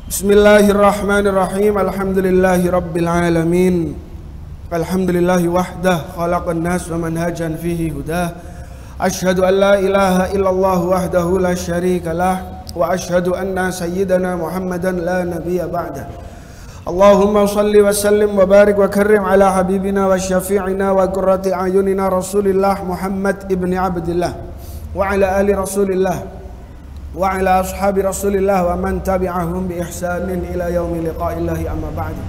Bismillahirrahmanirrahim. Alhamdulillahi rabbil alamin. Alhamdulillahi wahdah khalaqan nas wa manhajan fihi hudah. Asyhadu an la ilaha illallah wahdahu la syarika lah wa asyhadu anna sayyidana Muhammadan la nabiyya ba'da. Allahumma salli wa sallim wa barik wa karrim ala habibina wa syafi'ina wa qurrati ayunina Rasulillah Muhammad ibni Abdillah wa ala ali Rasulillah wa ala ashabi Rasulillah wa man tabi'ahum bi ihsanin ila yaumi liqa'illahi amma ba'du.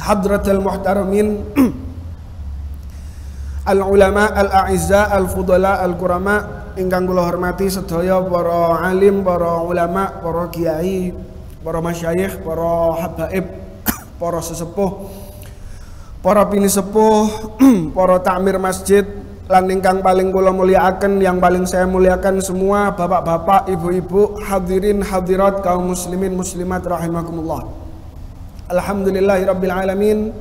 Hadratul muhtaramin al-ulama al-a'izza al-fudala al-kurama ingkang kula hormati sedaya para alim, para ulama, para kiai, para masyayikh, para habaib, para sesepuh, para pinisepuh, para takmir masjid, lan ingkang paling kula mulyakaken, yang paling saya muliakan semua bapak-bapak, ibu-ibu, hadirin hadirat kaum muslimin muslimat rahimakumullah. Alhamdulillahirabbil alamin.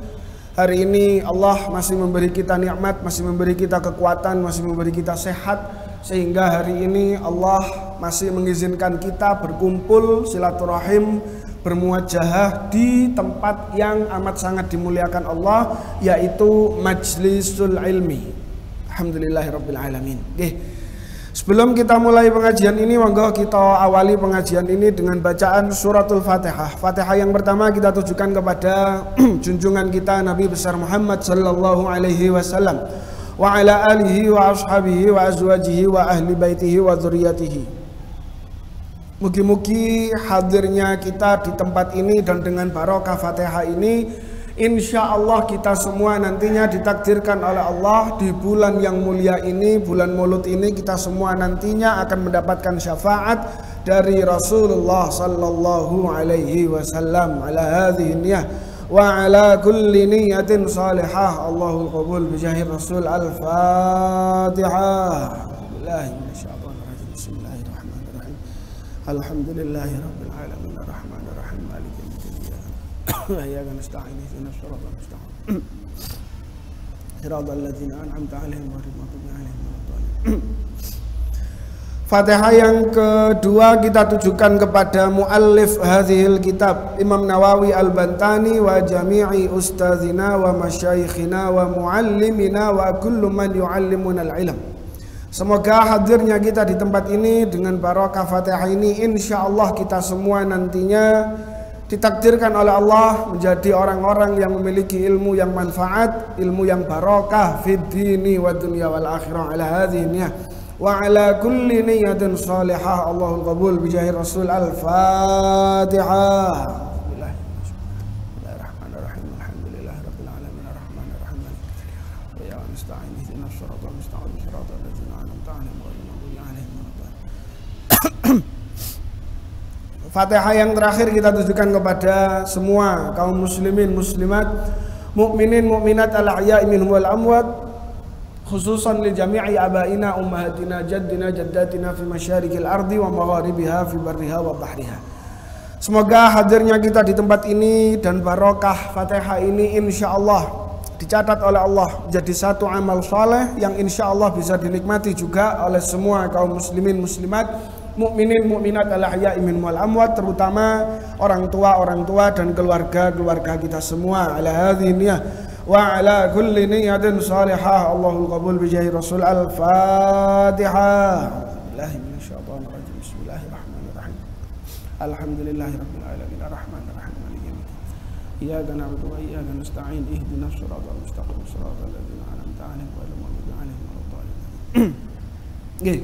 Hari ini Allah masih memberi kita nikmat, masih memberi kita kekuatan, masih memberi kita sehat, sehingga hari ini Allah masih mengizinkan kita berkumpul silaturahim, bermuajahah di tempat yang amat sangat dimuliakan Allah, yaitu Majlisul Ilmi. Alhamdulillahirabbil alamin. Sebelum kita mulai pengajian ini, monggo kita awali pengajian ini dengan bacaan suratul Fatihah. Fatihah yang pertama kita tujukan kepada junjungan kita Nabi besar Muhammad sallallahu alaihi wasallam wa ala alihi wa ashabihi wa azwajihi wa ahli baitihi wa dzurriyyatihi. Mugi-mugi hadirnya kita di tempat ini dan dengan barokah Fatihah ini, insya Allah kita semua nantinya ditakdirkan oleh Allah di bulan yang mulia ini, bulan Maulud ini, kita semua nantinya akan mendapatkan syafaat dari Rasulullah sallallahu alaihi wasallam ala hadhihi niyyah wa ala kulli niyatin salihah. Allahul qabul bijahi Rasul. Al-Fatihah. Bismillahirrahmanirrahim. Alhamdulillahirabbil alamin arrahmanir rahim maliki yaumiddin. Iyyaka nasta'in ihdinas siratal mustaqim. Siratal ladzina an'amta 'alaihim ghairil maghdubi 'alaihim waladdallin. Fatihah yang kedua kita tujukan kepada muallif hadhil kitab Imam Nawawi Al-Bantani wa jami'i ustadzina wa masyayikhina wa muallimina wa kullu man yu'allimuna al-ilm. Semoga hadirnya kita di tempat ini dengan barokah Fatihah ini, insya Allah kita semua nantinya ditakdirkan oleh Allah menjadi orang-orang yang memiliki ilmu yang manfaat, ilmu yang barokah fid dini wa dunya wal akhirah ala hadhihi niyyah wa ala kulli niyyatin salihah. Allahul qabul bijahi Rasul. Al-Fatihah. Bismillahirrahmanirrahim. Alhamdulillahirabbil alamin arrahmanir rahim wa ya nasta'in ihdinas siratal mustaqim siratal ladzina an'amta 'alaihim ghairil maghdubi 'alaihim waladdallin. Fatihah yang terakhir kita tujukan kepada semua kaum muslimin muslimat, mukminin mukminat al-ahya'i minhum wal amwat, khususan li jami'i abaina ummahatina jaddina jaddatina fi masyariqil ardi wa magharibiha fi barriha wa bahriha. Semoga hadirnya kita di tempat ini dan barokah Fatihah ini insya Allah dicatat oleh Allah jadi satu amal soleh yang insya Allah bisa dinikmati juga oleh semua kaum muslimin muslimat, mukminin mukminat al-ahya'i minhum wal amwat, terutama orang tua dan keluarga kita semua ala hadhihi niyyah wa ala kulli niyyatin salihah. Allahul qabul bijahi Rasul. Al-Fatihah. Billahi minasyaitonir rajim. Bismillahirrahmanirrahim. Alhamdulillahirabbil alamin arrahmanir rahim maliki yaumiddin. Iyyaka na'budu wa iyyaka nasta'in ihdinas siratal mustaqim siratal ladzina an'amta 'alaihim ghairil maghdubi 'alaihim waladdallin.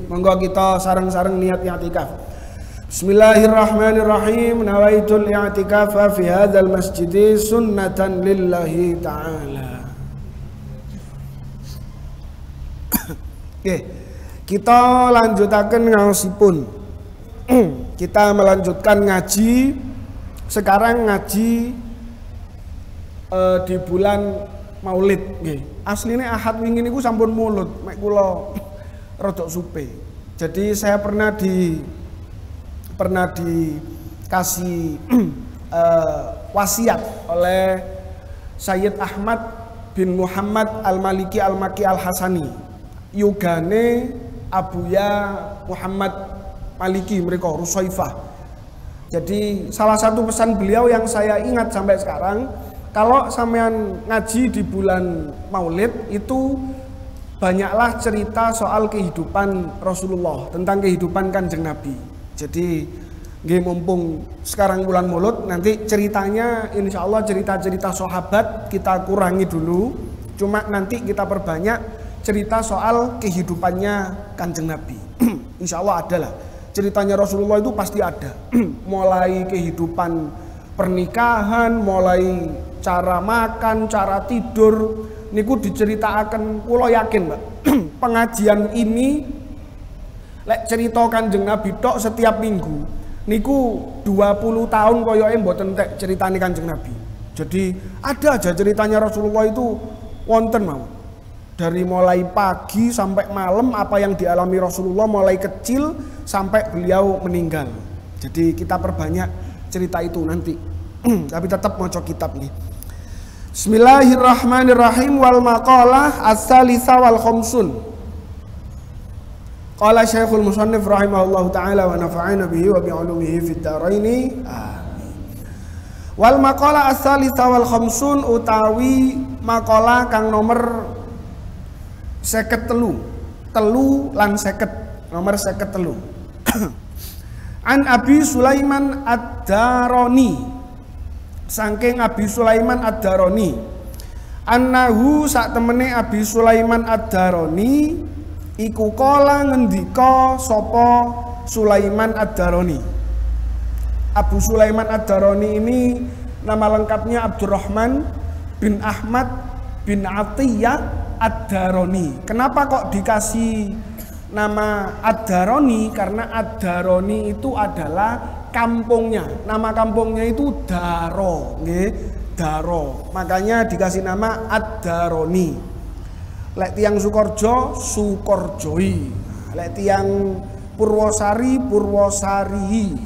Monggo kita sareng-sareng niat i'tikaf. Bismillahirrahmanirrahim. Nawaitul i'tikafa fi hadzal masjid sunnatan lillahi ta'ala. Kita lanjutaken ngaosipun. Kita melanjutkan ngaji. Sekarang ngaji di bulan Maulid nggih. Asline Ahad wingi niku sampun Maulud, mek kula rodok supe. Jadi saya pernah dikasih wasiat oleh Sayyid Ahmad bin Muhammad Al-Maliki Al-Maki Al-Hasani yugane Abuya Muhammad Maliki mereka Rusaifah. Jadi salah satu pesan beliau yang saya ingat sampai sekarang, kalau sampean ngaji di bulan Maulid itu banyaklah cerita soal kehidupan Rasulullah, tentang kehidupan Kanjeng Nabi. Jadi nggih mumpung sekarang bulan Maulid, nanti ceritanya insya Allah cerita-cerita sahabat kita kurangi dulu, cuma nanti kita perbanyak cerita soal kehidupannya Kanjeng Nabi. Insya Allah ada lah. Ceritanya Rasulullah itu pasti ada. Mulai kehidupan pernikahan, mulai cara makan, cara tidur, niku diceritakan. Kula yakin, Mbak, pengajian ini lek cerita Kanjeng Nabi tok setiap minggu niku 20 tahun koyoke mboten entek ceritane Kanjeng Nabi. Jadi ada aja ceritanya Rasulullah itu wonten mawon. Dari mulai pagi sampai malam apa yang dialami Rasulullah mulai kecil sampai beliau meninggal. Jadi kita perbanyak cerita itu nanti. Tapi tetap maca kitab nih. Bismillahirrahmanirrahim. Wal maqalah as-salisa wal khamsun. Qala Syekhul Musannif rahimahullahu taala wa nafa'ana bihi wa bi 'ulumihi fid dharain. Amin. Wal maqalah as-salisa wal khamsun utawi maqalah kang nomor 53 lan 50 nomor 53. An Abi Sulaiman Ad-Darani, saking Abi Sulaiman Ad-Darani, annahu sak temene Abi Sulaiman Ad-Darani iku kala ngendika sapa Sulaiman Ad-Darani. Abu Sulaiman Ad-Darani ini nama lengkapnya Abdurrahman bin Ahmad bin Atiyah Ad-Darani. Kenapa kok dikasih nama Ad-Darani? Karena Ad-Darani itu adalah kampungnya. Nama kampungnya itu Daro, nggih, Daro. Makanya dikasih nama Ad-Darani. Lek tiang Sukorjo, Sukorjoi. Lek tiang Purwosari, Purwosari.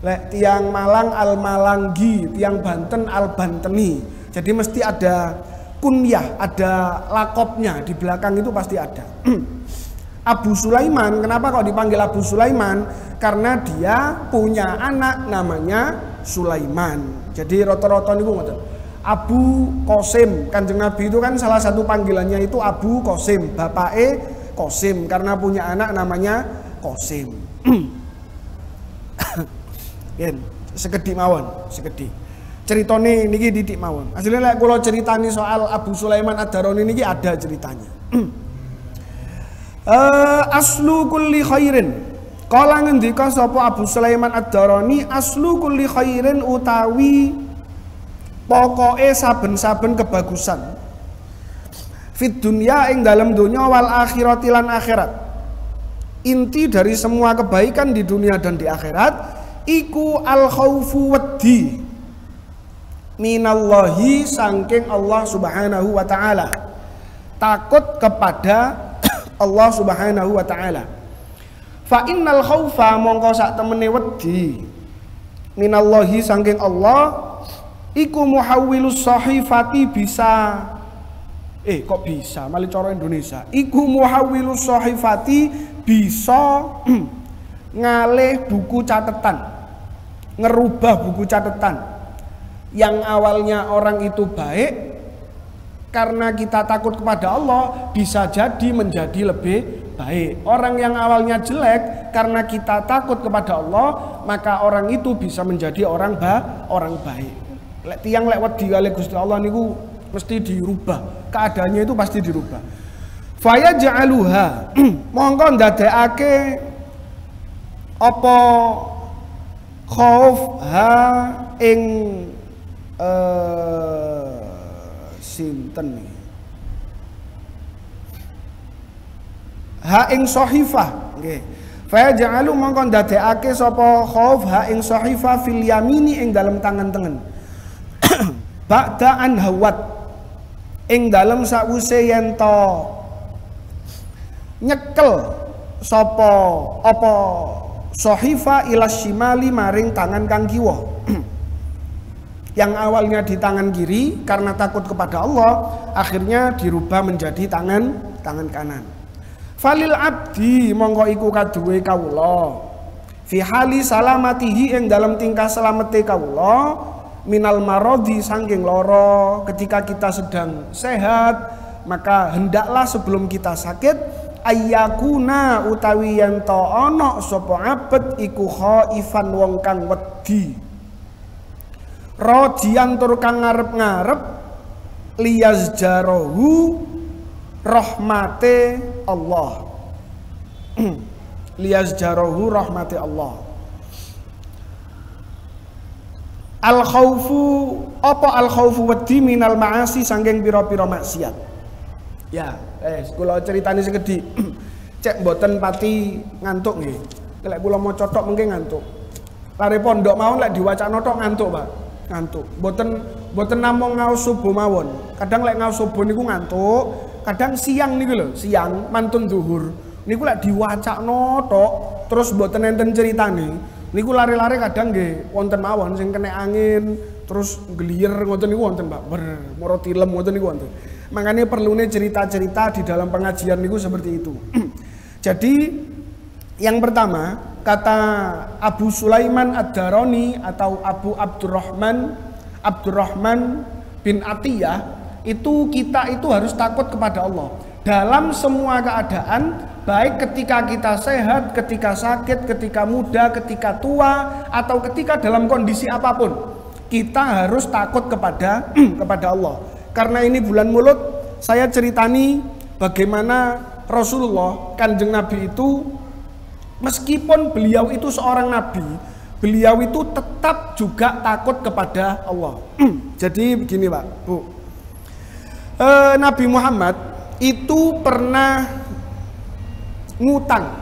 Lek tiang Malang, Al-Malanggi. Tiang Banten, Al-Banteni. Jadi mesti ada kunyah, ada lakopnya di belakang itu pasti ada. Abu Sulaiman, kenapa kok dipanggil Abu Sulaiman? Karena dia punya anak namanya Sulaiman. Jadi rata-rata niku ngoten. Abu Qasim, Kanjeng Nabi itu kan salah satu panggilannya itu Abu Qasim, bapake Qasim karena punya anak namanya Qasim. Yen, sekedhik mawon, sekedhik. Ceritane niki didik mawon. Asline lek kula ceritani soal Abu Sulaiman Ad-Darani niki ada ceritanya. Aslu kulli khairin. Kala ngendika sapa Abu Sulaiman Ad-Darani, aslu kulli khairin utawi pokoke saben-saben kebagusan. Fit dunya ing dalam dunya wal akhirati lan akhirat. Inti dari semua kebaikan di dunia dan di akhirat iku al khaufu weddi minallahi sangking Allah subhanahu wa ta'ala. Takut kepada Allah subhanahu wa ta'ala. Fa innal khaufa mongko sak temene wedi minallahi sangking Allah iku muhawwilus sahifati bisa kok bisa malah cara Indonesia iku muhawwilus sahifati bisa ngalih buku catatan, ngerubah buku catatan. Yang awalnya orang itu baik karena kita takut kepada Allah bisa jadi menjadi lebih baik. Orang yang awalnya jelek karena kita takut kepada Allah maka orang itu bisa menjadi orang baik. Lek tiyang lek wedi kali Gusti Allah niku mesti dirubah. Keadaannya itu pasti dirubah. Faya ja'aluha mongko ndadekake apa khauf ha ing sinten nih ha ing sahifah nggih fa ja'alu mongko ndadekake sapa khauf ha ing sahifah fil yamini ing dalam tangan tengen ba'da an hawat ing dalam sawise yen to nyekel sapa apa sahifah ila shimali maring tangan kang kiwa. Yang awalnya di tangan kiri karena takut kepada Allah akhirnya dirubah menjadi tangan kanan. Falil abdi mongko iku kaduwe kawula fi hali salamatihi ing dalam tingkah selamete kawula minal marodi saking loro. Ketika kita sedang sehat, maka hendaklah sebelum kita sakit ayyakuna utawi yen to ana sapa abet iku khaifan wong kang wedi, radian tur kang ngarep-ngarep liyazjarahu rahmate Allah. Liyazjarahu rahmate Allah. Al khaufu apa al khaufu wedi minal ma'asi saking pira-pira maksiat. Ya, kula critani sekedhik. Cek mboten pati ngantuk nggih. Lek kula maca tok mungkin ngantuk. Lare pondok mawon lek diwacana tok ngantuk, Pak. Ngantuk. Mboten namung ngaos subuh mawon. Kadang lek ngaos subuh niku ngantuk. Kadang siang niku lho, siang mantun zuhur niku lek diwacakno tok terus mboten enten ceritane niku lare-lare kadang nggih wonten mawon sing kena angin terus gliyer ngoten niku wonten Pak, moro tilem ngoten niku wonten. Makanya perlune cerita-cerita di dalam pengajian niku seperti itu. Jadi yang pertama kata Abu Sulaiman Ad-Darani atau Abu Abdurrahman bin Atiyah, itu kita itu harus takut kepada Allah dalam semua keadaan, baik ketika kita sehat, ketika sakit, ketika muda, ketika tua, atau ketika dalam kondisi apapun kita harus takut kepada Allah. Karena ini bulan Maulud, saya ceritani bagaimana Rasulullah Kanjeng Nabi itu meskipun beliau itu seorang nabi, beliau itu tetap juga takut kepada Allah. Jadi begini Pak, Bu, Nabi Muhammad itu pernah ngutang,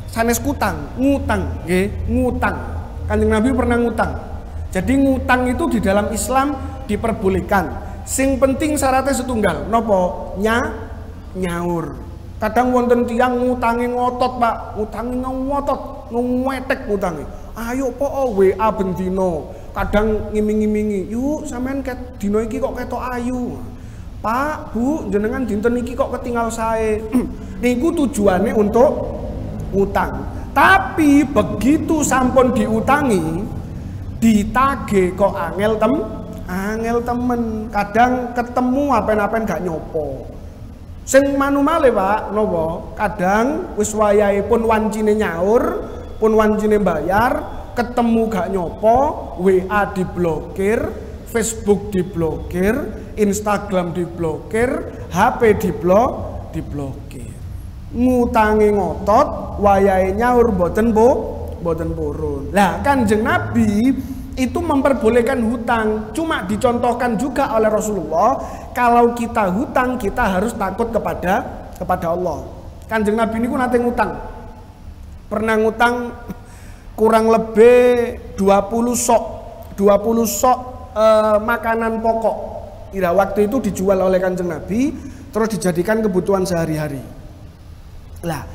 sanes kutang, ngutang, ngutang. Kanjeng Nabi pernah ngutang. Jadi ngutang itu di dalam Islam diperbolehkan. Sing penting syaratnya setunggal, nopo nyaur. Kadang wonten tiyang ngutangi ngotot Pak, ngutangi ngotot, ngwetek ngutangi. Ayo po WA bendino. Kadang ngiming-ngimingi, yuk sampean ket dino iki kok ketok ayu. Pak, Bu, jenengan dinten iki kok ketinggal sae. Niku tujuannya untuk utang. Tapi begitu sampun diutangi, ditagih kok angel temen. Kadang ketemu apen-apen gak nyopo. Sing manu male Pak, nopo? Kadang wis wayahe pun wancine nyaur, pun wancine bayar, ketemu gak nyopo, WA diblokir, Facebook diblokir, Instagram diblokir, HP diblokir. Ngutangi ngotot, wayahe nyaur boten purun. Lah Kanjeng Nabi itu memperbolehkan hutang, cuma dicontohkan juga oleh Rasulullah kalau kita hutang kita harus takut kepada Allah. Kanjeng Nabi ini nate ngutang. Pernah ngutang kurang lebih 20 sok makanan pokok. Waktu itu dijual oleh Kanjeng Nabi terus dijadikan kebutuhan sehari-hari. Lah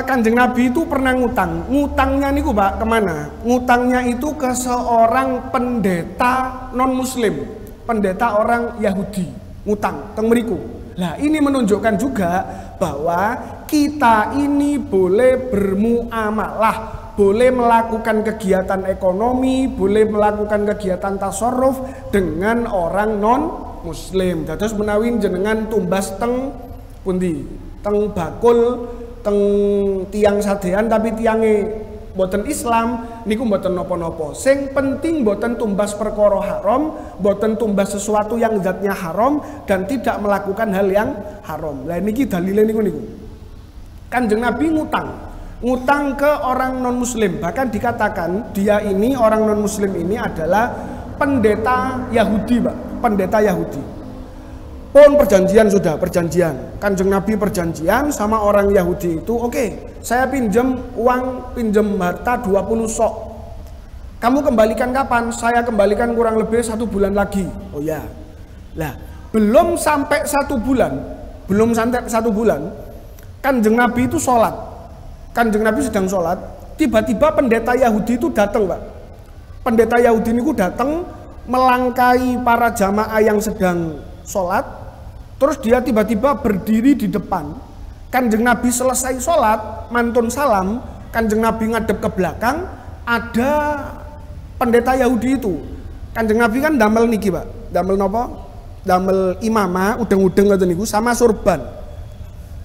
Kanjeng Nabi itu pernah ngutang. Ngutangnya niku Pak kemana? Ngutangnya itu ke seorang pendeta non muslim, pendeta orang Yahudi. Ngutang teng mriku. Lah ini menunjukkan juga bahwa kita ini boleh bermuamalah, boleh melakukan kegiatan ekonomi, boleh melakukan kegiatan tasarruf dengan orang non muslim. Dados menawi jenengan tumbas teng pundi? Teng bakul, teng tiang sadean tapi tiange boten Islam niku boten napa-napa. Sing penting boten tumbas perkara haram, boten tumbas sesuatu yang zatnya haram dan tidak melakukan hal yang haram. Lah niki dalile niku. Kanjeng Nabi ngutang ke orang non muslim, bahkan dikatakan dia ini orang non muslim ini adalah pendeta Yahudi, Pak, pendeta Yahudi. Pun perjanjian. Kanjeng Nabi perjanjian sama orang Yahudi itu, oke, saya pinjam harta 20 sok. Kamu kembalikan kapan? Saya kembalikan kurang lebih 1 bulan lagi. Oh ya. Lah, belum sampai 1 bulan, Kanjeng Nabi itu sholat. Kanjeng Nabi sedang sholat, tiba-tiba pendeta Yahudi itu datang, Pak. Pendeta Yahudi itu datang melangkai para jamaah yang sedang sholat. Terus dia tiba-tiba berdiri di depan. Kanjeng Nabi selesai sholat, mantun salam, Kanjeng Nabi ngadep ke belakang, ada pendeta Yahudi itu. Kanjeng Nabi kan damel niki, Pak. Damel nopo? Damel imamah, udeng-udeng ngoten niku sama surban.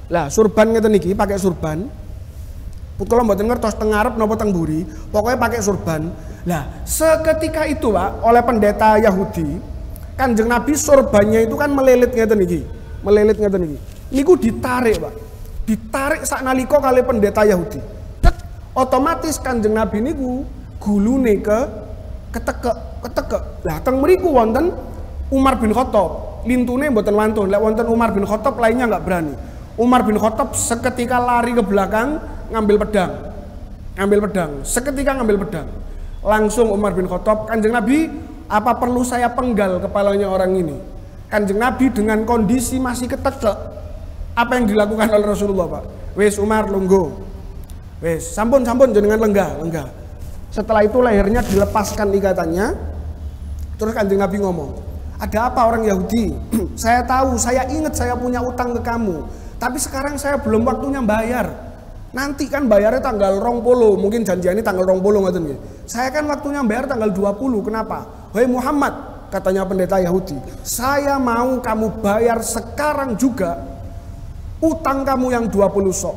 Lah, surban ngoten niki pakai surban. Kula mboten ngertos teng ngarep napa teng mburi, pokoknya pakai surban. Lah, seketika itu, Pak, oleh pendeta Yahudi, Kanjeng Nabi surbannya itu kan melilit ngoten niki. Melilit ngoten niki. Niku ditarik, Pak. Ditarik saknalika kali pendeta Yahudi. Tet, otomatis Kanjeng Nabi niku gulune ketekek. Lah teng mriku wonten Umar bin Khattab. Lintune mboten wantun. Lek wonten Umar bin Khattab lainnya enggak berani. Umar bin Khattab seketika lari ke belakang ngambil pedang. Seketika ngambil pedang. Langsung Umar bin Khattab, Kanjeng Nabi, apa perlu saya penggal kepalanya orang ini? Kanjeng Nabi dengan kondisi masih ketekek. Apa yang dilakukan oleh Rasulullah, Pak? Wes Umar lungguh. Wes, sampun jenengan lenggah. Setelah itu lehernya dilepaskan ikatannya. Terus Kanjeng Nabi ngomong, "Ada apa orang Yahudi? Saya tahu, saya ingat saya punya utang ke kamu. Tapi sekarang saya belum waktunya bayar. Nanti kan bayarnya tanggal 20, mungkin janjiannya tanggal 20 ngoten nggih. Saya kan waktunya bayar tanggal 20. Kenapa? Hei Muhammad," katanya pendeta Yahudi, "saya mau kamu bayar sekarang juga utang kamu yang 20 sok."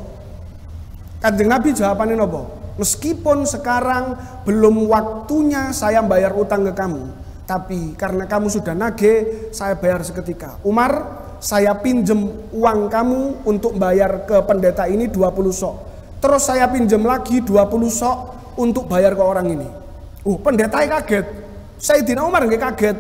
Kanjeng Nabi jawabannya nopo? "Meskipun sekarang belum waktunya saya bayar utang ke kamu, tapi karena kamu sudah nagih, saya bayar seketika. Umar, saya pinjem uang kamu untuk bayar ke pendeta ini 20 sok. Terus saya pinjem lagi 20 sok untuk bayar ke orang ini." Pendeta kaget. Sayyidina Umar nggih kaget.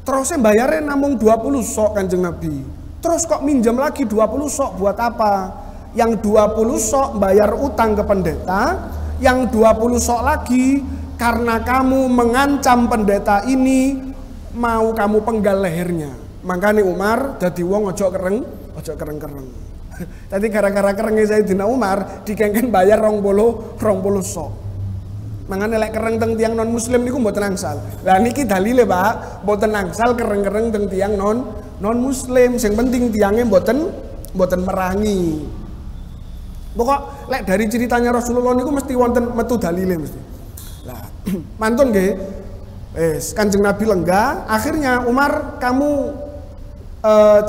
Terusnya bayarnya namung 20 sok Kanjeng Nabi. Terus kok minjem lagi 20 sok buat apa? Yang 20 sok bayar utang ke pendeta, yang 20 sok lagi karena kamu mengancam pendeta ini mau kamu penggal lehernya. Makanya Umar dadi wong ojo kereng. Tadi gara-gara kerengnya Sayyidina Umar dikengken bayar 20 sok. Makanya lek kereng teng tiang non muslim niku mboten angsal. Lah niki dalile, Pak, mboten angsal kereng-kereng teng tiang non muslim. Sing penting tiangnya mboten merangi. Pokok lek dari ceritanya Rasulullah niku mesti wonten metu dalile mesti. Lah mantun nggih. Kanjeng Nabi lenggah. Akhirnya Umar, kamu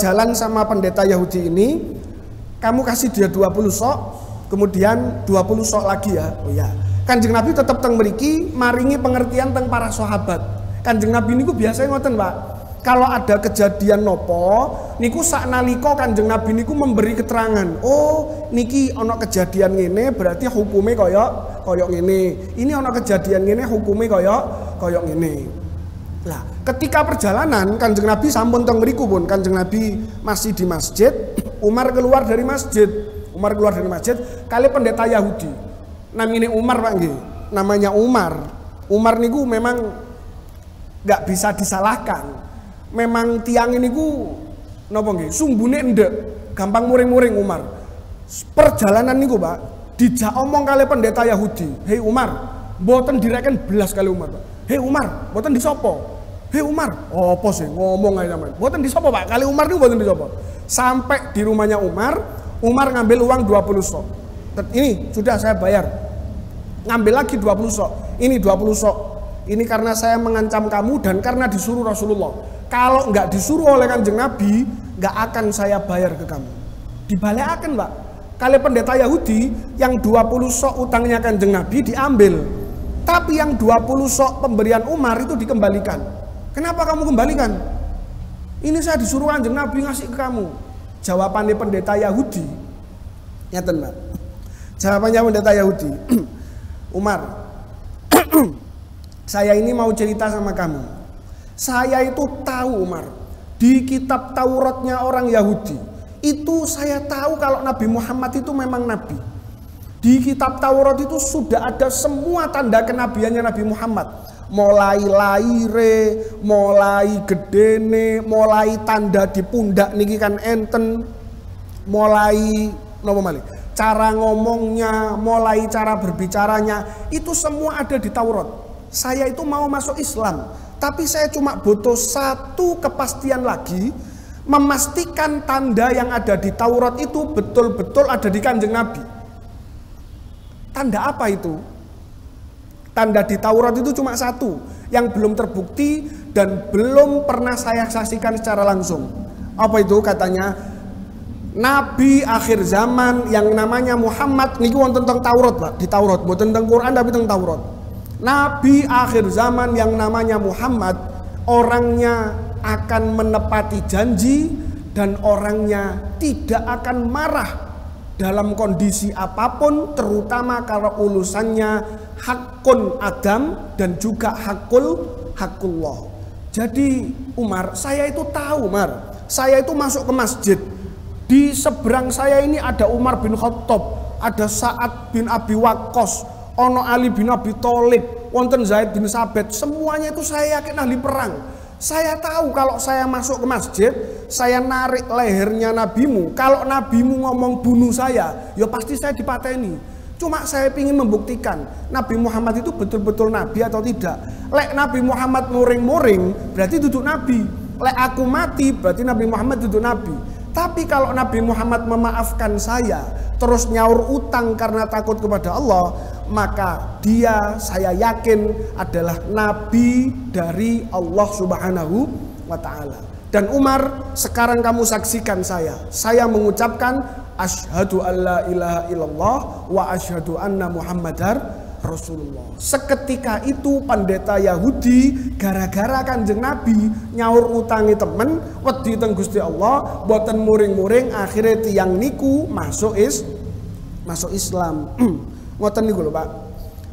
jalan sama pendeta Yahudi ini, kamu kasih dia 20 sok, kemudian 20 sok lagi ya. Oh ya. Kanjeng Nabi tetap teng mriki maringi pengertian teng para sahabat. Kanjeng Nabi niku biasanya ngoten, Pak. Kalau ada kejadian nopo, niku saknalika Kanjeng Nabi niku memberi keterangan. Oh, niki ana kejadian ngene, berarti hukume kaya ngene. Ini ana kejadian ngene, hukume kaya ngene. Lah, ketika perjalanan Kanjeng Nabi sampun teng mriku pun, Kanjeng Nabi masih di masjid, Umar keluar dari masjid. Kali pendeta Yahudi. Namanya Umar, Pak nggih. Namanya Umar. Umar niku memang nggak bisa disalahkan. Memang tiang ini ku napa nggih? Sumbune endek, gampang muring-muring Umar. Perjalanan niku, Pak, dijak omong kali pendeta Yahudi. "Hei Umar, mboten direken belas kali Umar, Pak. Hei Umar, mboten disopo. Hei Umar, apa sih ngomong aja sampean. Mboten disopo, Pak. Kali Umar niku mboten disopo." Sampai di rumahnya Umar ngambil uang 20 sok. Ini sudah saya bayar. Ngambil lagi 20 sok. Ini 20 sok. Ini karena saya mengancam kamu dan karena disuruh Rasulullah. Kalau nggak disuruh oleh Kanjeng Nabi, nggak akan saya bayar ke kamu. Dibalekaken, Pak. Kali pendeta Yahudi yang 20 sok utangnya Kanjeng Nabi diambil. Tapi yang 20 sok pemberian Umar itu dikembalikan. Kenapa kamu kembalikan? Ini saya disuruh Kanjeng Nabi ngasih ke kamu. Jawabannya pendeta Yahudi. Nyata, Pak. Jawabannya pendeta Yahudi. "Umar, saya ini mau cerita sama kamu. Saya itu tahu, Umar, di kitab Tauratnya orang Yahudi, itu saya tahu kalau Nabi Muhammad itu memang Nabi. Di kitab Taurat itu sudah ada semua tanda kenabiannya Nabi Muhammad. Mulai laire, mulai gedene, mulai tanda di pundak niki kan enten, mulai napa malih? Cara ngomongnya, mulai cara berbicaranya, itu semua ada di Taurat. Saya itu mau masuk Islam, tapi saya cuma butuh satu kepastian lagi. memastikan tanda yang ada di Taurat itu betul-betul ada di Kanjeng Nabi. Tanda apa itu? Tanda di Taurat itu cuma satu yang belum terbukti dan belum pernah saya saksikan secara langsung. Apa itu? Katanya Nabi akhir zaman yang namanya Muhammad niki wonten tentang Taurat, Pak. Di Taurat, bukan tentang Quran tapi tentang Taurat. Nabi akhir zaman yang namanya Muhammad orangnya akan menepati janji dan orangnya tidak akan marah dalam kondisi apapun, terutama kalau urusannya hakun Adam dan juga hakullah. Jadi Umar, saya itu tahu, Umar. Saya itu masuk ke masjid. Di seberang saya ini ada Umar bin Khattab, ada Sa'ad bin Abi Waqqas, ono Ali bin Abi Thalib, wonten Zaid bin Sabit. Semuanya itu saya yakin ahli perang. Saya tahu kalau saya masuk ke masjid, saya narik lehernya nabimu. Kalau nabimu ngomong bunuh saya, ya pasti saya dipateni. Cuma saya ingin membuktikan Nabi Muhammad itu betul-betul nabi atau tidak. Lek Nabi Muhammad muring-muring, berarti duduk nabi. Lek aku mati, berarti Nabi Muhammad duduk nabi. Tapi kalau Nabi Muhammad memaafkan saya, terus nyaur utang karena takut kepada Allah, maka dia saya yakin adalah nabi dari Allah Subhanahu wa ta'ala. Dan Umar, sekarang kamu saksikan saya mengucapkan asyhadu alla ilaha illallah wa asyhadu anna muhammadar Rasulullah. Seketika itu pendeta Yahudi gara-gara Kanjeng Nabi nyaur utangi temen wedi teng Gusti Allah boten muring-muring, akhirnya tiang niku masuk Islam. Ngoten niku lho Pak.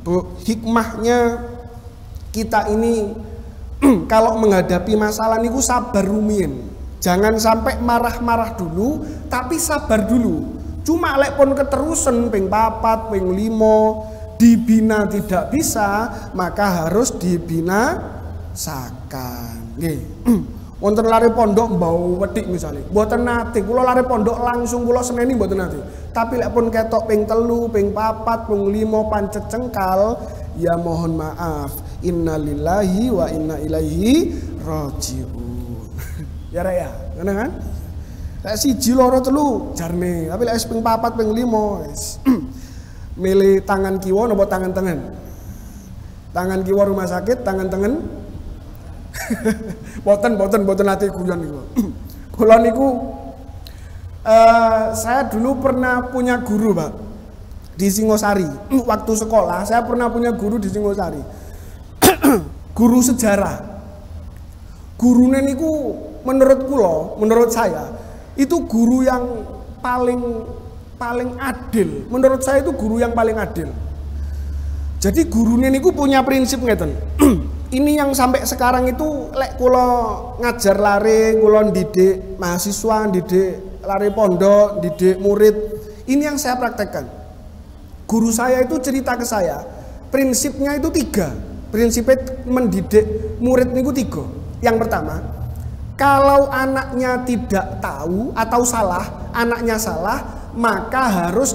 Bu, hikmahnya kita ini kalau menghadapi masalah niku sabar rumiyin. Jangan sampai marah-marah dulu, tapi sabar dulu. Cuma lek pun keterusan ping 4, ping 5 dibina tidak bisa, maka harus dibinasakan. Nggih. Wonten lare pondok mbau wedhik misalnya, mboten nate kula lare pondok langsung kula seneni mboten nate. Tapi lek pun ketok ping 3, ping 4, ping 5 pancet cengkal, ya mohon maaf. Innalillahi wa inna ilaihi rajiun. Ya rek ya, ngono kan? Lek 1 loro 3 jarne, tapi lek ping 4 ping 5 wis. Milih tangan kiwa napa tangan tengen? Tangan kiwa rumah sakit, tangan tengen. boten nate guyon niku. Kula niku saya dulu pernah punya guru, Pak. Di Singosari. Waktu sekolah saya pernah punya guru di Singosari. Guru sejarah. Gurune niku menurut saya itu guru yang paling adil. Menurut saya itu guru yang paling adil. Jadi gurunya niku punya prinsip ngeten. Ini yang sampai sekarang itu lek kula ngajar lare, kula didik mahasiswa, didik lare pondok, didik murid. Ini yang saya praktekkan. Guru saya itu cerita ke saya, prinsipnya itu 3. Prinsipnya mendidik murid niku 3. Yang pertama, kalau anaknya tidak tahu atau salah, anaknya salah, maka harus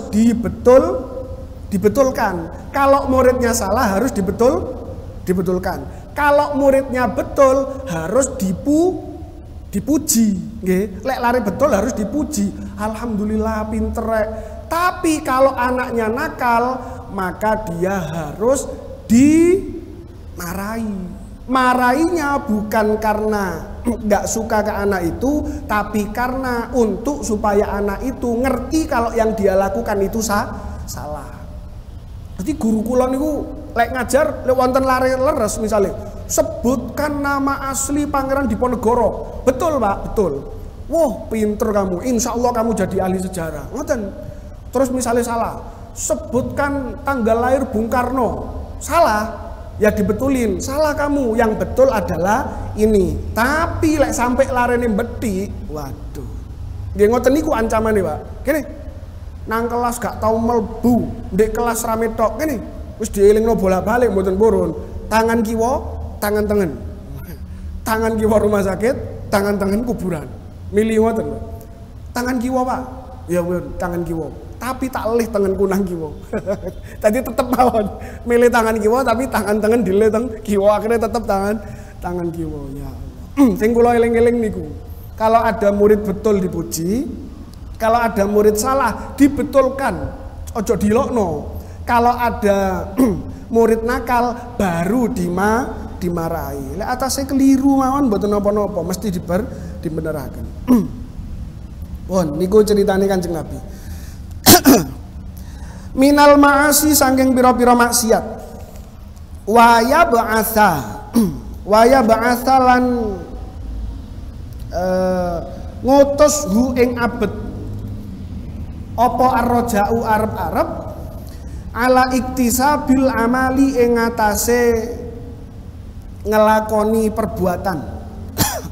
dibetulkan. Kalau muridnya salah harus dibetulkan. Kalau muridnya betul harus dipuji. Nggih, lek lari betul harus dipuji. Alhamdulillah pinter rek. Tapi kalau anaknya nakal, maka dia harus dimarahi. Marahinya bukan karena nggak suka ke anak itu, tapi karena untuk supaya anak itu ngerti kalau yang dia lakukan itu salah. Jadi guru kula niku lek ngajar lek wonten lare leres misalnya, sebutkan nama asli Pangeran Diponegoro. Betul Pak, betul. Wah, pinter kamu. Insya Allah kamu jadi ahli sejarah. Ngoten. Terus misalnya salah, sebutkan tanggal lahir Bung Karno. Salah. Ya dibetulin, salah kamu, yang betul adalah ini. Tapi lek sampai larene mbeti, waduh. Nggih ngoten niku ancamane, Pak. Kene. Nang kelas gak tau melbu, ndek kelas rame tok kene. Wis dielingno bolak-balik mboten purun. Tangan kiwa, tangan tengen. Tangan kiwa rumah sakit, tangan tengen kuburan. Milih ngoten, Pak. Tangan kiwa, Pak. Ya tangan kiwa. Tapi tak lih tangan kunang kiwa. Tadi tetep mawon milih tangan kiwa tapi tangan tengen dilih teng kiwa, akhirnya tetep tangan kiwa. Ya Allah. Sing kula eling-eling niku. Kalau ada murid betul dipuji, kalau ada murid salah dibetulkan, ojo dilokno. Kalau ada murid nakal baru dimarahi. Lek atase keliru mawon mboten napa-napa, mesti dibeneraken. Won niku ceritane Kanjeng Nabi. Minal ma'asi saking pira-pira maksiat. Wa ba'atha lan ngutus hu ing abet apa ar-raja'u arep-arep ala iktisabil amali ing atase ngelakoni perbuatan.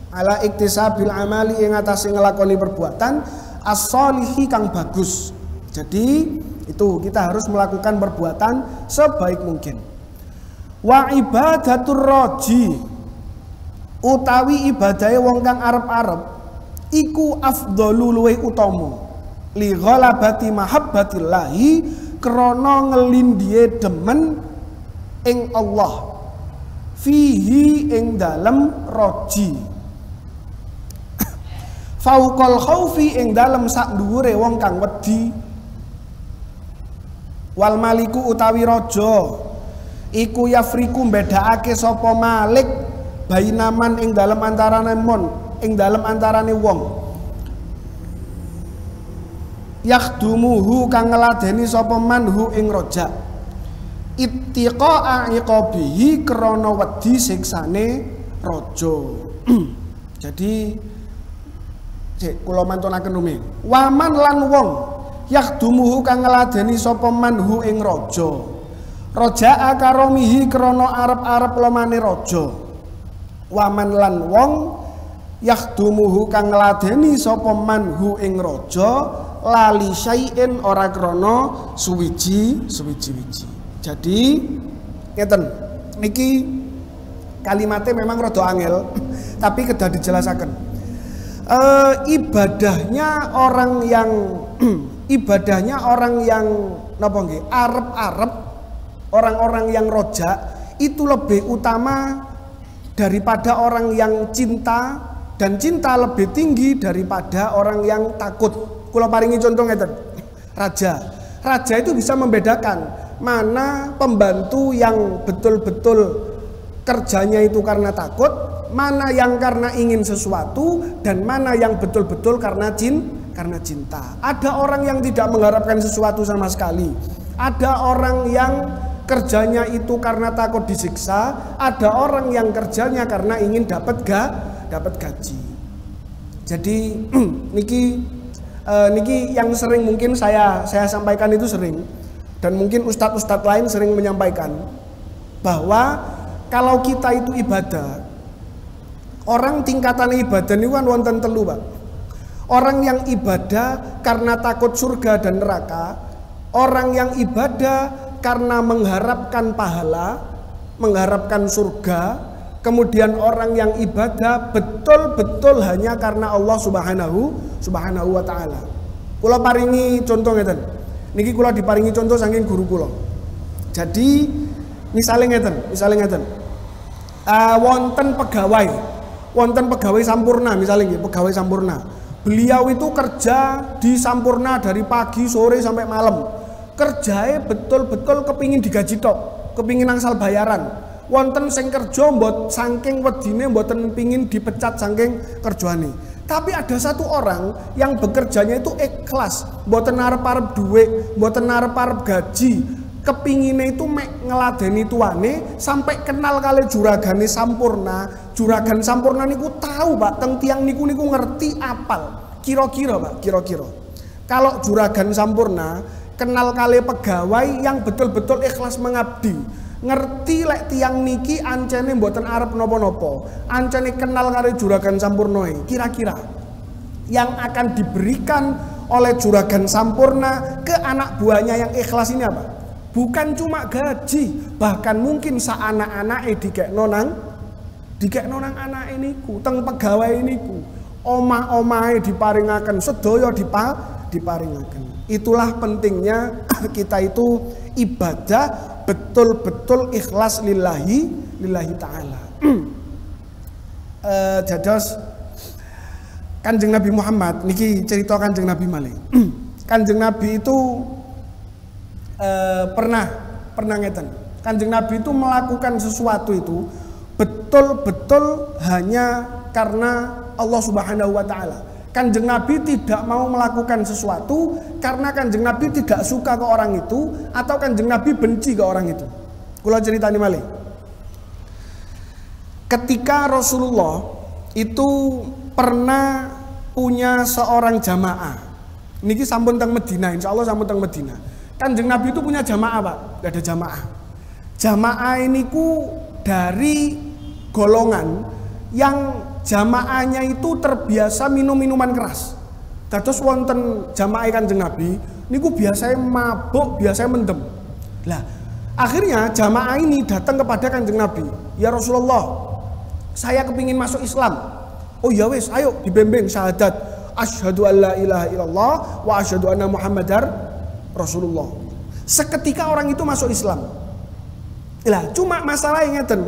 Ala iktisabil amali ing atase ngelakoni perbuatan as-sholihi kang bagus. Jadi itu kita harus melakukan perbuatan sebaik mungkin. Wa ibadatur raji utawi ibadahe wong kang arep-arep iku afdhalu luwih utama li ghalabati mahabbatillahi krana ngelindhihe demen ing Allah fihi ing dalem raji fauqal khaufi ing dalem sak dhuwure wong kang wedi. Wal maliku utawi raja iku yafriku mbedakake sapa malik bainaman ing dalem antarane ing dalem antarane wong yakhdumuhu kang ngladeni sapa manhu ing raja ittiqa'a iqabihi krana wedi siksane raja. Jadi kula mantunaken rumiyin waman lan wong yakhdumuhu kang ngladeni sapa manhu ing raja raja'a karomihi krana arep-arep lemane raja. Waman lan wong yakhdumuhu kang ngladeni sapa manhu ing raja lali syai'in ora krana suwiji-wiji. Jadi ngeten niki kalimatnya memang rada angel tapi kedah dijelasaken. Ibadahnya orang yang napa nggih arep-arep, orang-orang yang rojak itu lebih utama daripada orang yang cinta, dan cinta lebih tinggi daripada orang yang takut. Kula paringi contoh ngeten. Raja itu bisa membedakan mana pembantu yang betul-betul kerjanya itu karena takut, mana yang karena ingin sesuatu, dan mana yang betul-betul karena cinta. Ada orang yang tidak mengharapkan sesuatu sama sekali. Ada orang yang kerjanya itu karena takut disiksa. Ada orang yang kerjanya karena ingin dapat gaji. Jadi niki yang sering mungkin saya sampaikan itu sering, dan mungkin ustadz-ustadz lain sering menyampaikan bahwa kalau kita itu ibadah, orang tingkatan ibadah ini kan wonten telu, Pak. Orang yang ibadah karena takut surga dan neraka, orang yang ibadah karena mengharapkan pahala, mengharapkan surga, kemudian orang yang ibadah betul-betul hanya karena Allah Subhanahu wa taala. Kula paringi contoh ngeten. Niki kula diparingi contoh saking guru kula. Jadi misalnya ngeten. Wonten pegawai Sampurna misalnya, pegawai Sampurna. Beliau itu kerja di Sampurna dari pagi sore sampai malam. Kerjanya betul-betul kepingin digaji tok, kepingin angsal bayaran. Wonten sing kerja mbot saking wedine mboten pingin dipecat saking kerjane. Tapi ada satu orang yang bekerjanya itu ikhlas, mboten arep-arep duit, mboten arep-arep gaji. Kepingine itu mek ngeladeni tuane sampai kenal kali juragane Sampurna. Juragan Sampurna niku tahu, Pak, teng tiang niku ngerti apal. Kira-kira, Pak, kira-kira. Kalau juragan Sampurna kenal kali pegawai yang betul-betul ikhlas mengabdi, ngerti lek tiang niki ancene mboten arep nopo-nopo, ancene kenal kali juragan Sampurna, kira-kira yang akan diberikan oleh juragan Sampurna ke anak buahnya yang ikhlas ini apa? Bukan cuma gaji, bahkan mungkin sa-anak-anake dikekno nang anake niku, teng pegawai niku. Omah-omahe diparingaken, sedaya diparingaken. Itulah pentingnya kita itu ibadah betul-betul ikhlas lillahi ta'ala. Dados Kanjeng Nabi Muhammad niki cerita Kanjeng Nabi malih. Kanjeng Nabi itu pernah ngeten. Kanjeng Nabi itu melakukan sesuatu itu betul-betul hanya karena Allah Subhanahu wa taala. Kanjeng Nabi tidak mau melakukan sesuatu karena Kanjeng Nabi tidak suka ke orang itu atau Kanjeng Nabi benci ke orang itu. Kula ceritani malih. Ketika Rasulullah itu pernah punya seorang jamaah. Niki sampun teng Madinah, insyaallah sampun teng Madinah. Kanjeng Nabi itu punya jamaah, Pak. Ada jamaah. Jamaah ini ku dari golongan yang jamaahnya itu terbiasa minum minuman keras. Terus wonten jamaah Kanjeng Nabi niku biasanya mabuk, biasanya mendem. Lah, akhirnya jamaah ini datang kepada Kanjeng Nabi. Ya Rasulullah, saya kepingin masuk Islam. Oh ya wis, ayo dibimbing syahadat asyhadu alla ilaha illallah wa asyhadu anna muhammadar Rasulullah. Seketika orang itu masuk Islam. Lah, cuma masalahnya ngeten.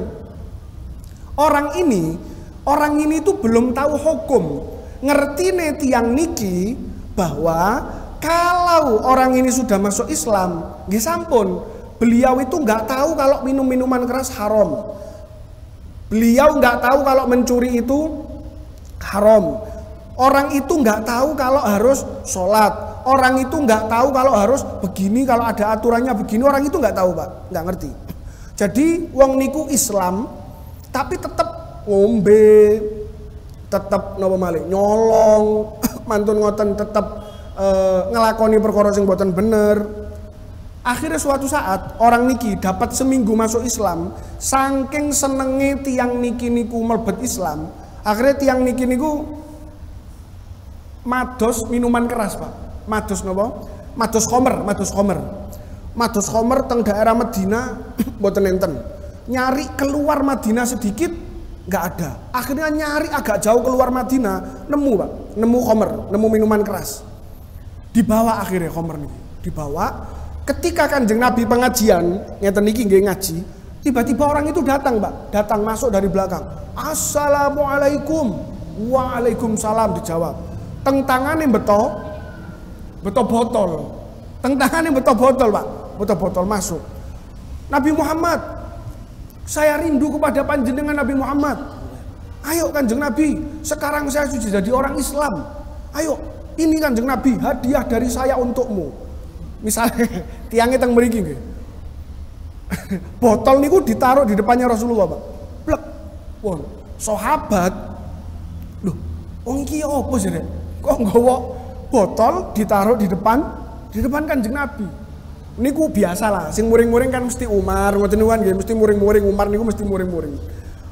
Orang ini itu belum tahu hukum. Ngerti nih tiang niki bahwa kalau orang ini sudah masuk Islam, nggih sampun, beliau itu nggak tahu kalau minum minuman keras haram. Beliau nggak tahu kalau mencuri itu haram. Orang itu nggak tahu kalau harus sholat. Orang itu nggak tahu kalau harus begini, kalau ada aturannya begini. Orang itu nggak tahu, Pak, nggak ngerti. Jadi wong niku Islam, tapi tetap ngombe, tetap napa malih nyolong, mantun ngoten tetap ngelakoni perkara sing boten bener. Akhirnya suatu saat orang niki dapat seminggu masuk Islam, saking senenge tiang niki niku melebet Islam. Akhirnya tiang niki niku mados minuman keras, Pak. Mados napa? Mados khomer. Mados khomer teng daerah Madinah mboten enten. Nyari keluar Madinah sedikit nggak ada. Akhirnya nyari agak jauh keluar Madinah, nemu, Pak. Nemu khomer, nemu minuman keras. Dibawa akhirnya khomer niki. Dibawa. Ketika Kanjeng Nabi pengajian, ngeten niki nggih ngaji, tiba-tiba orang itu datang, Pak. Datang masuk dari belakang. Assalamualaikum. Waalaikumsalam dijawab. Teng tangane beto botol. Teng tangane beto botol, Pak. Beto botol masuk. Nabi Muhammad, saya rindu kepada panjenengan Nabi Muhammad. Ayo Kanjeng Nabi, sekarang saya sudah jadi orang Islam. Ayo, ini Kanjeng Nabi, hadiah dari saya untukmu. Misalnya tiangnya teng mriki nggih. Botol niku ditaruh di depannya Rasulullah, Pak. Blek. Wah, sahabat. Loh, wong iki opo sih, Rek? Kok nggawa botol ditaruh di depan Kanjeng Nabi. Niku biasa lah, sing muring-muring kan mesti Umar, ngoten niku kan nggih, mesti muring-muring, Umar niku mesti muring-muring.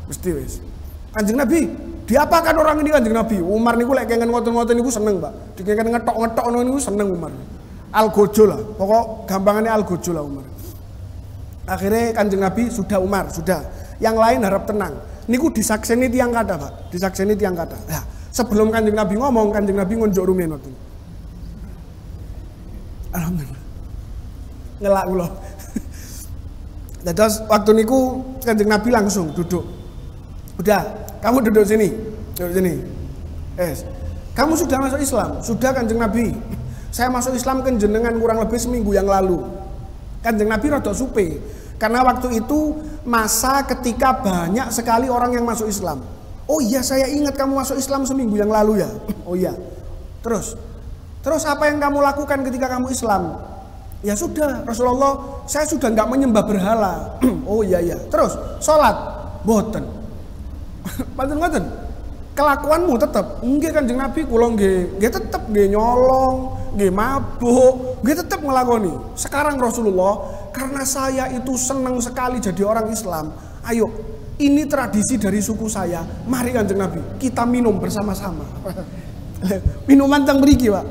Mesti wis. Kanjeng Nabi, diapakan orang ini Kanjeng Nabi? Umar niku lek kengen ngoten-ngoten niku seneng, Pak. Dikengen ngetok-ngetok ngono niku seneng Umar. Algojo lah, pokok gampangannya algojo lah Umar. Akhirnya Kanjeng Nabi sudah Umar, sudah. Yang lain harap tenang. Niku disakseni tiang kata, Pak. Disakseni tiang kata. Nah, sebelum Kanjeng Nabi ngomong, Kanjeng Nabi ngunjuk rumiyin ngoten. Alhamdulillah. Ngelak kula. Terus waktu niku Kanjeng Nabi langsung duduk. Udah, kamu duduk sini. Duduk sini. Kamu sudah masuk Islam? Sudah Kanjeng Nabi. Saya masuk Islam kan jenengan kurang lebih seminggu yang lalu. Kanjeng Nabi rada supe. Karena waktu itu masa ketika banyak sekali orang yang masuk Islam. Oh iya, saya ingat kamu masuk Islam seminggu yang lalu ya. Oh iya. Terus apa yang kamu lakukan ketika kamu Islam? Ya sudah, Rasulullah, saya sudah nggak menyembah berhala. Oh iya. Terus sholat, boten. Panten-panten. Kelakuanmu tetap. Nggih Kanjeng Nabi, kula nggih tetep nggih nyolong, nggih mabuk, nggih tetep ngelakoni. Sekarang Rasulullah, karena saya itu senang sekali jadi orang Islam. Ayo, ini tradisi dari suku saya. Mari Kanjeng Nabi, kita minum bersama-sama. Minuman teng mriki, Pak.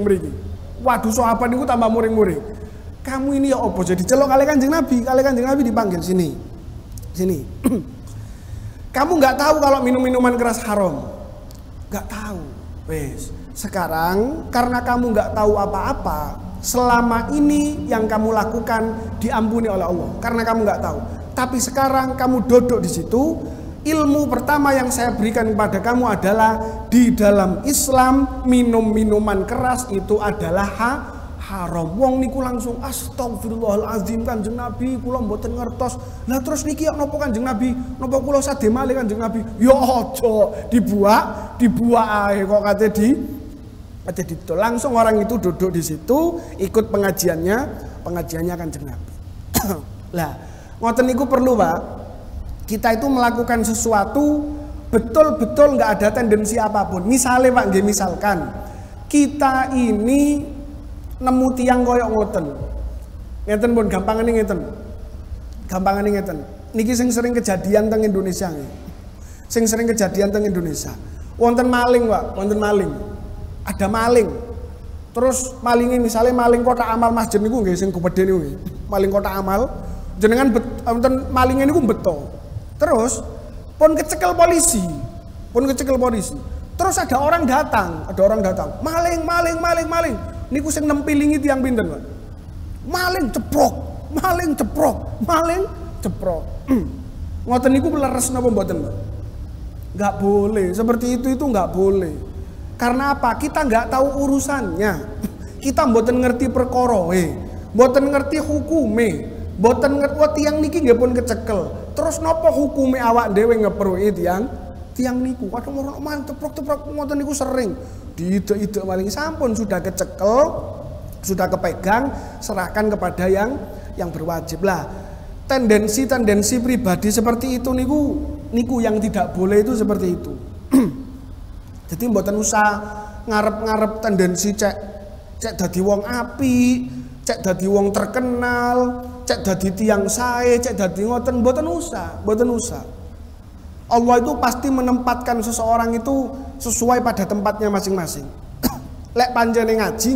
Mriki. Waduh, sahabat niku tambah muring-muring. Kamu ini ya opo jadi celok kali Kanjeng Nabi. Kali Kanjeng Nabi dipanggil sini. Kamu nggak tahu kalau minum-minuman keras haram. Nggak tahu. Wes. Sekarang karena kamu nggak tahu apa-apa, selama ini yang kamu lakukan diampuni oleh Allah karena kamu nggak tahu. Tapi sekarang kamu duduk di situ, ilmu pertama yang saya berikan kepada kamu adalah di dalam Islam minum minuman keras itu adalah haram. Wong niku langsung astagfirullahalazim Kanjeng Nabi kula mboten ngertos. Lah terus niki napa Kanjeng Nabi? Napa kula sadhe malih Kanjeng Nabi? Ya aja dibuak ae kok kate ditol. Langsung orang itu duduk di situ ikut pengajiannya Kanjeng Nabi. Lah ngoten niku perlu Pak. Kita itu melakukan sesuatu betul-betul nggak ada tendensi apapun. Misalnya Pak, misalkan kita ini nemu tiang koyok ngoten. Ngeten pun gampangane ngeten. Niki sing sering kejadian teng Indonesia nggih. Sing sering kejadian teng Indonesia. Wonten maling, Pak, wonten maling. Ada maling. Terus malingnya misalnya maling kotak amal masjid niku nggih sing gede niku nggih. Maling kotak amal jenengan wonten malingnya niku beto. Terus pun kecekel polisi. Terus ada orang datang. Maling. Niku sing nempilingi tiang pinten, Pak. Maling ceprok. Ngoten niku leres napa mboten, Pak? Enggak boleh. Seperti itu enggak boleh. Karena apa? Kita enggak tahu urusannya. Kita mboten ngerti perkoroe, mboten ngerti hukume. Boten ngerti tiang niki nggih pun kecekel. Terus napa hukume awak dhewe ngeproi tiang niku? Kadang ora mantep-teprok ngoten niku sering. Diidek-idek maling sampun sudah kecekel, sudah kepegang, serahkan kepada yang berwajib lah. Tendensi pribadi seperti itu niku yang tidak boleh itu seperti itu. Jadi mboten usah ngarep-ngarep tendensi cek dadi wong apik, cek dadi wong terkenal, cek dadi tiang sae, cek dadi ngoten, mboten usah. Allah itu pasti menempatkan seseorang itu sesuai pada tempatnya masing-masing. Lek panjene ngaji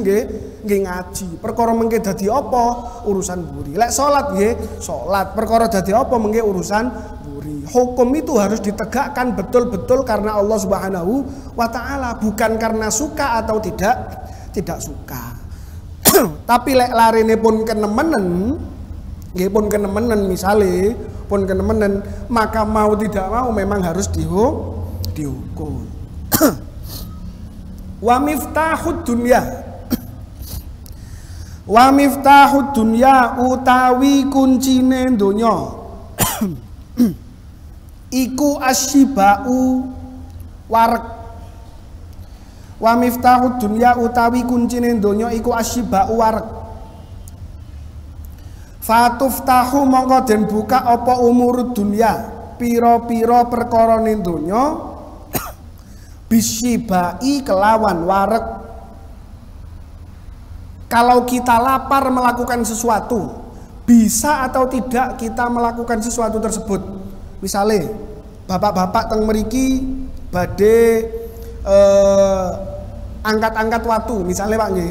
nggih ngaji. Perkara mengke dadi apa urusan buri. Lek salat nggih salat. Perkara dadi apa mengke urusan buri. Hukum itu harus ditegakkan betul-betul karena Allah Subhanahu wa taala, bukan karena suka atau tidak suka. Tapi lek larine pun kenemenen, nggih pun kenemenen misale pun kenemenen, maka mau tidak mau memang harus dihukum. Wa miftahud dunya utawi kuncine donya iku asyibau wareg. Wa miftahud dunya utawi kuncine donya iku asyibau wareg. Fatuftahu mongko den buka apa umurud dunya, pira-pira perkara ning donya bisyibai kelawan wareg. Kalau kita lapar melakukan sesuatu, bisa atau tidak kita melakukan sesuatu tersebut. Misalnya bapak-bapak teng mriki badhe angkat-angkat watu, misalnya Pak nggih,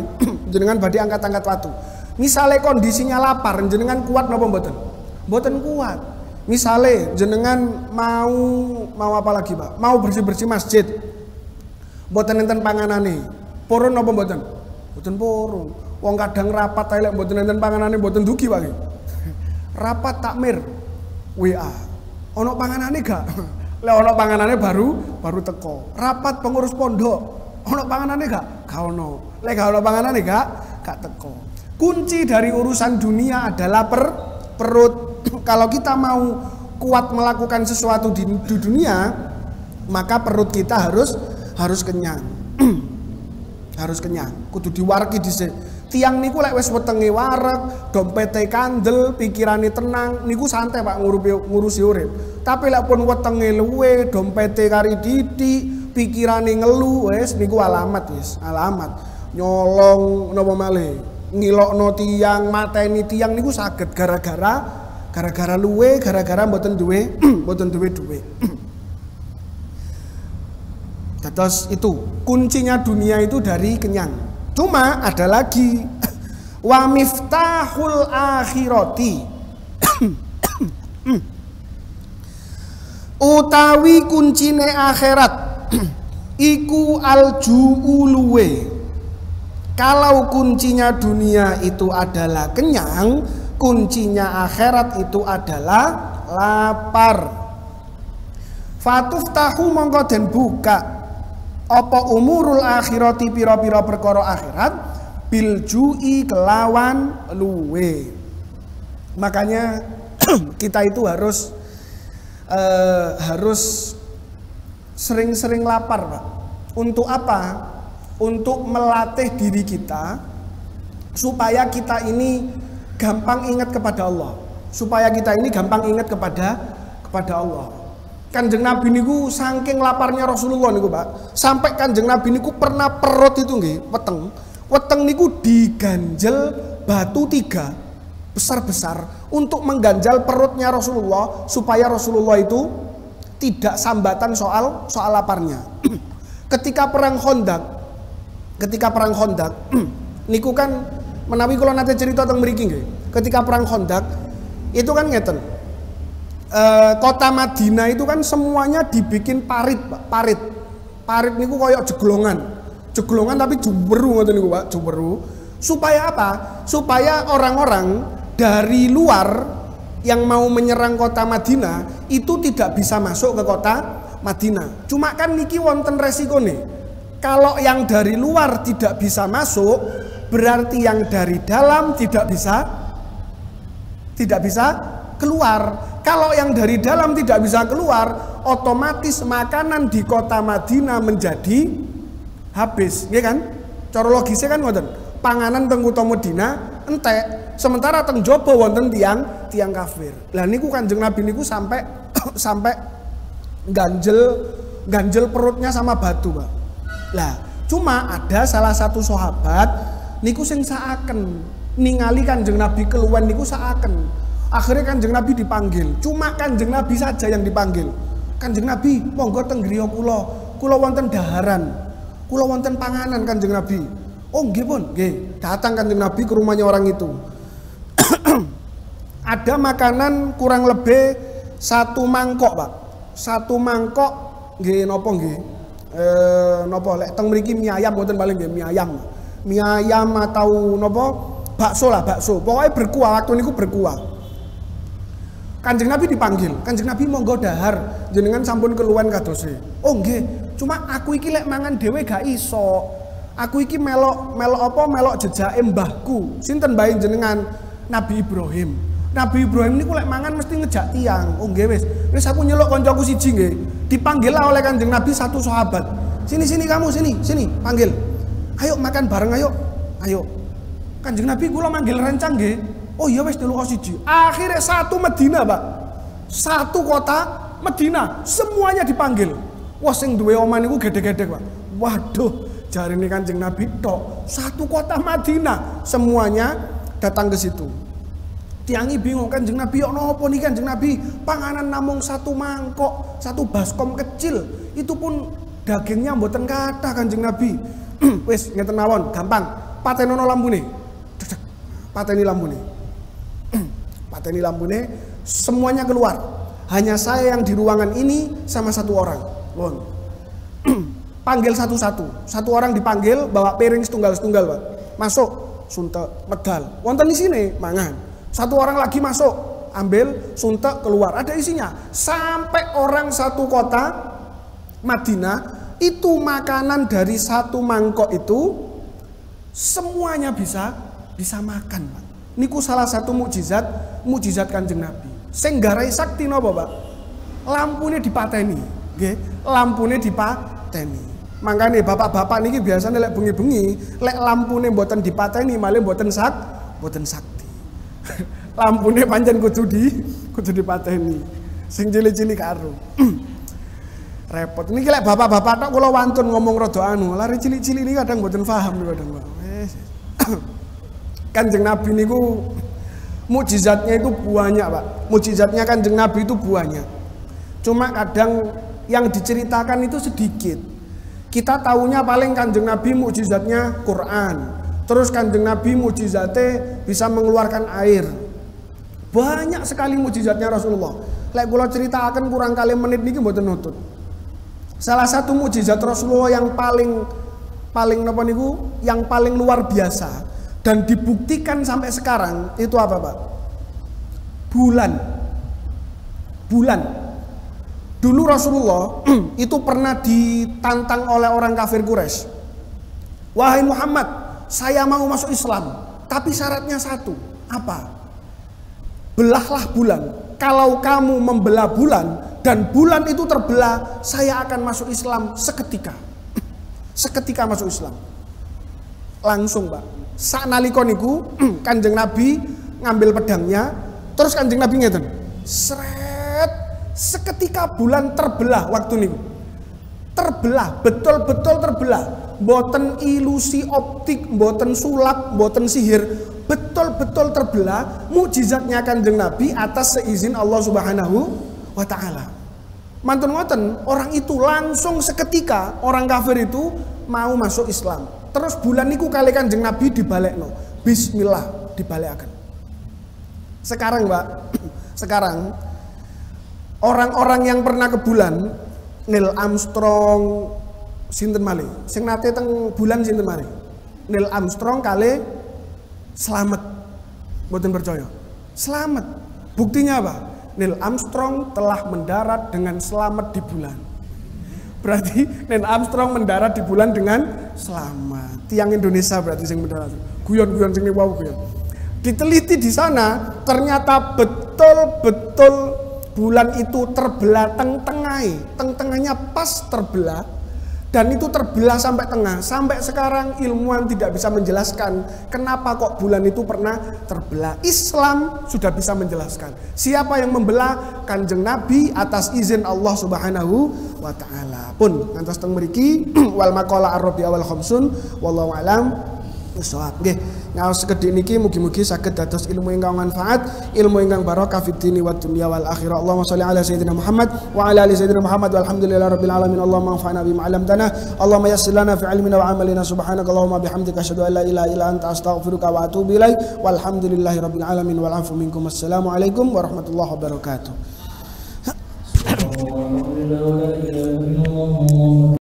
jenengan badhe angkat-angkat watu. Misalnya kondisinya lapar, jenengan kuat napa mboten? Mboten kuat. Misalnya jenengan mau apa lagi, Pak? Mau bersih-bersih masjid. Mboten enten panganane. Purun napa mboten? Mboten purun. Wong kadang rapat ae lek mboten enten panganane mboten dugi, Pak. Rapat takmir WA. Ono panganane gak? Lek ono panganane baru teko. Rapat pengurus pondok. Ono panganane gak? Gak ono. Lek gak ono panganane gak teko. Kunci dari urusan dunia adalah perut. Kalau kita mau kuat melakukan sesuatu di dunia, maka perut kita harus kenyang. Harus kenyang. Kudu diwareki dhisik. Tiang niku lek wis wetenge wareg, dompete kandel, pikirane tenang, niku santai Pak ngurusi urip. Tapi lek pun wetenge luwe, dompete kari didik, pikirane ngelu, wis niku alamat. Nyolong napa malih? Ngilokno tiang, mateni tiang niku saged gara-gara luwe, gara-gara mboten duwe duit. Terus itu kuncinya dunia itu dari kenyang. Cuma ada lagi wa miftahul akhirati utawi kuncine akhirat iku aljuuluwe. Kalau kuncinya dunia itu adalah kenyang, kuncinya akhirat itu adalah lapar. Fatuftahu mongko den buka apa umurul akhirati pira-pira perkara akhirat bil ju'i kelawan luwe. Makanya kita itu harus sering-sering lapar, Pak. Untuk apa? Untuk melatih diri kita supaya kita ini gampang ingat kepada Allah. Supaya kita ini gampang ingat kepada Allah. Kanjeng Nabi niku saking laparnya Rasulullah niku, Pak. Sampai Kanjeng Nabi niku pernah perut itu nggih, weteng. Weteng niku diganjel batu 3 besar-besar untuk mengganjal perutnya Rasulullah supaya Rasulullah itu tidak sambatan soal laparnya. Ketika perang Khandaq niku kan menawi kula nate cerita teng mriki nggih. Ketika perang Khandaq itu kan ngeten. Kota Madinah itu kan semuanya dibikin parit, Pak. Parit niku koyok jeglongan tapi jumberu ngoten niku, Pak, jumberu. Supaya apa? Supaya orang-orang dari luar yang mau menyerang kota Madinah itu tidak bisa masuk ke kota Madinah. Cuma kan niki wonten resiko nih. Kalau yang dari luar tidak bisa masuk, berarti yang dari dalam tidak bisa keluar. Kalau yang dari dalam tidak bisa keluar, otomatis makanan di kota Madinah menjadi habis, ya kan? Cara logisnya kan ngoten. Panganan teng kota Madinah entek, sementara teng jaba wonten tiang kafir. Lah niku Kanjeng Nabi niku sampai ganjel perutnya sama batu, Pak. Lah, cuma ada salah satu sahabat niku sing saaken ningali Kanjeng Nabi keluwen niku saaken. Akhirnya Kanjeng Nabi dipanggil. Cuma Kanjeng Nabi saja yang dipanggil. Kanjeng Nabi, monggo teng griya kula wonten daharan. Kula wonten panganan Kanjeng Nabi. Oh nggih pun, nggih. Datang Kanjeng Nabi ke rumahnya orang itu. Ada makanan kurang lebih 1 mangkok, Pak. 1 mangkok nggih napa nggih? Napa lek teng mriki mie ayam wonten paling nggih mie ayam. Mie ayam atau napa? Bakso lah, bakso. Pokoknya berkuah, waktu niku berkuah. Kanjeng Nabi dipanggil, Kanjeng Nabi monggo dahar, jenengan sampun keluwen kadose. Oh nggih, cuma aku iki lek mangan dhewe gak iso. Aku iki melok jejake mbahku. Sinten bae jenengan? Nabi Ibrahim. Nabi Ibrahim niku lek mangan mesti ngejak tiang. Oh nggih wis aku nyeluk koncoku siji nggih. Dipanggil lah oleh Kanjeng Nabi satu sahabat. Sini kamu sini, panggil. Ayo makan bareng ayo. Kanjeng Nabi kula manggil rencang nggih. Oh iya wis delok siji. Akhirnya satu Madinah, Pak. Satu kota Madinah semuanya dipanggil. Wah sing duwe omah niku gede-gede, Pak. Waduh, jarine Kanjeng Nabi tok. Satu kota Madinah semuanya datang ke situ. Tiangi bingung, Kanjeng Nabi yo napa niki Kanjeng Nabi? Panganan namung 1 mangkok, 1 baskom kecil. Itu pun dagingnya mboten kathah Kanjeng Nabi. Wis ngeten mawon, gampang. Patenono lambune. Pateni lambune, semuanya keluar. Hanya saya yang di ruangan ini sama 1 orang. Panggil satu-satu. 1 orang dipanggil, bawa piring setunggal-setunggal, Pak. Masuk, suntek, medal. Wonten di sini, mangan. 1 orang lagi masuk, ambil, suntek, keluar. Ada isinya. Sampai orang 1 kota Madinah itu makanan dari 1 mangkok itu semuanya bisa makan, Pak. Niku salah satu mukjizat Kanjeng Nabi. Sing garai sakti napa, Pak? Lampune dipateni, nggih. Lampune dipateni. Mangkane bapak-bapak niki biasane lek bengi-bengi, lek lampune mboten dipateni malah mboten sakti. Lampune pancen kudu dipateni. Sing cilik-cilik karo. Repot. Niki lek bapak-bapak tok kula wantun ngomong rada anu, lari cilik-cilik niki kadang mboten paham niku kadang, Pak. Kanjeng Nabi niku mukjizatnya itu banyak, Pak. Mukjizatnya Kanjeng Nabi itu banyak. Cuma kadang yang diceritakan itu sedikit. Kita tahunya paling Kanjeng Nabi mukjizatnya Quran. Terus Kanjeng Nabi mukjizatnya bisa mengeluarkan air. Banyak sekali mukjizatnya Rasulullah. Lek kula ceritakan kurang kali menit niki mboten nutut. Salah satu mukjizat Rasulullah yang paling napa niku, yang paling luar biasa dan dibuktikan sampai sekarang itu apa, Pak? Bulan. Dulu Rasulullah itu pernah ditantang oleh orang kafir Quraisy. Wahai Muhammad, saya mau masuk Islam, tapi syaratnya satu. Apa? Belahlah bulan. Kalau kamu membelah bulan dan bulan itu terbelah, saya akan masuk Islam seketika. Seketika masuk Islam. Langsung, Pak. Saknalika niku Kanjeng Nabi ngambil pedangnya, terus Kanjeng Nabi ngeten. Sret, seketika bulan terbelah waktu niku. Terbelah, betul-betul terbelah. Mboten ilusi optik, mboten sulap, mboten sihir, betul-betul terbelah. Mukjizatnya Kanjeng Nabi atas seizin Allah Subhanahu wa taala. Mantun ngoten, orang itu langsung seketika orang kafir itu mau masuk Islam. Terus bulan niku kali Kanjeng Nabi dibalekno. Bismillah dibalekaken. Sekarang, Pak, sekarang orang-orang yang pernah ke bulan, Neil Armstrong, sinten malih? Sing nate teng bulan sinten malih? Neil Armstrong kali selamat. Mboten percaya. Selamat. Buktinya apa? Neil Armstrong telah mendarat dengan selamat di bulan. Berarti Neil Armstrong mendarat di bulan dengan selamat. Tiang Indonesia berarti sing mendarat. Guyon-guyon sing niku guyon. Diteliti di sana ternyata betul-betul bulan itu terbelah tengahnya pas terbelah, dan itu terbelah sampai tengah. Sampai sekarang ilmuwan tidak bisa menjelaskan kenapa kok bulan itu pernah terbelah. Islam sudah bisa menjelaskan. Siapa yang membelah? Kanjeng Nabi atas izin Allah Subhanahu wa taala. Pun ngantos teng mriki wal maqala ar-rabi wal khamsun wallahu alam bisawab. Nggih, ngaos sekedhik niki mugi-mugi saged dados ilmu ingkang manfaat, ilmu ingkang barokah fid dini wad dunya wal akhirah. Allahumma shalli ala sayyidina Muhammad wa ala ali sayyidina Muhammad walhamdulillahirabbil alamin. Allahumma anfa'na bima 'allamtana. Allahumma yassir lana fi 'ilmina wa 'amalina. Subhanakallahumma bihamdika asyhadu an la ilaha illa anta astaghfiruka wa atubu ilaik. Walhamdulillahirabbil alamin wal 'afu minkum. Assalamu alaikum warahmatullahi wabarakatuh.